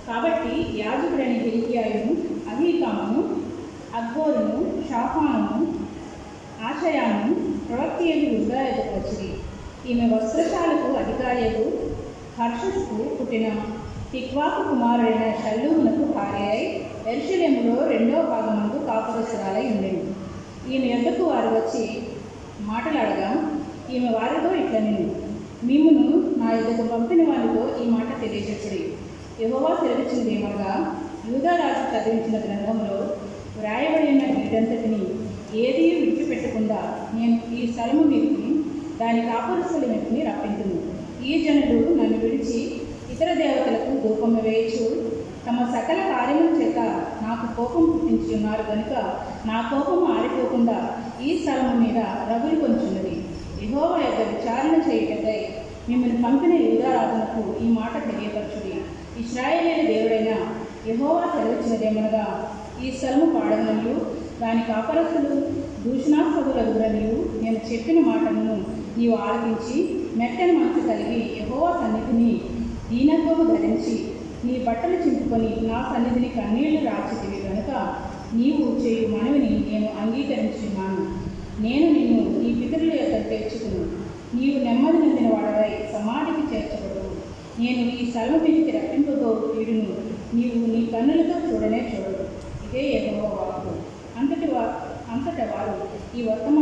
కాబట్టి యాజకుడైన హిల్కీయాయును, అహీకామును, అక్బోరును, షాఫానును, ఆషయాను ప్రవక్తయగు యూదా ఎదుట వచ్చిరి. ఈమె వస్త్రశాలకు అధికారియగు హర్షస్కు పుట్టిన తిక్వాకు కుమారుడైన షల్లూమునకు భార్య అయి యెరూషలేములో 2వ భాగమందు కాపురస్తురాలై ఉండేది. ఈమె యొద్దకు వారు వచ్చి మాటలాడగా ఈమె వారితో ఇట్లనెను, మిమ్మును నా యొద్దకు పంపిన వారితో ఈ మాట తెలియజెప్పుడి. యెహోవా సెలవిచ్చినదేమనగా, యూదా రాజు చదివించిన గ్రంథంలో వ్రాయబడిన వీటంతటిని ఏదీ విడిచిపెట్టకుండా నేను ఈ స్థలము మీదకి దాని కాపురస్తుల మీదకి రప్పించును. ఈ జనులు నన్ను విడిచి ఇతర దేవతలకు ధూపము వేయచ్చు తమ సకల కార్యముల చేత నాకు కోపం పుట్టించి ఉన్నారు కనుక నా కోపము ఆరిపోకుండా ఈ స్థలము మీద రగులు కొంచున్నది. యెహోవా యొక్క విచారణ చేయుటకై మిమ్మల్ని పంపిన యూదా రాజునకు ఈ మాట తెలియపరచుడి. ఇశ్రాయేలీయుల దేవుడైన యెహోవా సెలవిచ్చినదేమనగా, ఈ స్థలము పాడగలయు దాని కాపరస్తులు దూషణాస్పదులగురనియు నేను చెప్పిన మాటలను నీవు ఆలకించి మెత్తని మనసు కలిగి యెహోవా సన్నిధిని దీనత్వము ధరించి నీ బట్టలు చింపుకొని నా సన్నిధిని కన్నీళ్లు రాచితివి కనుక నీవు చేయు మనవిని నేను అంగీకరించున్నాను. నేను నిన్ను నీ పితరుల యొక్క తెచ్చుకును. నీవు నెమ్మది నొందిన వాడవై సమాధికి చేర్చబడు. నేను ఈ స్థలం మీదకి రప్పింపదో వీడును నీవు నీ కన్నులతో చూడనే చూడడు. ఇదే యెహోవా వాక్కు. అంతటా వారు ఈ వర్తమానం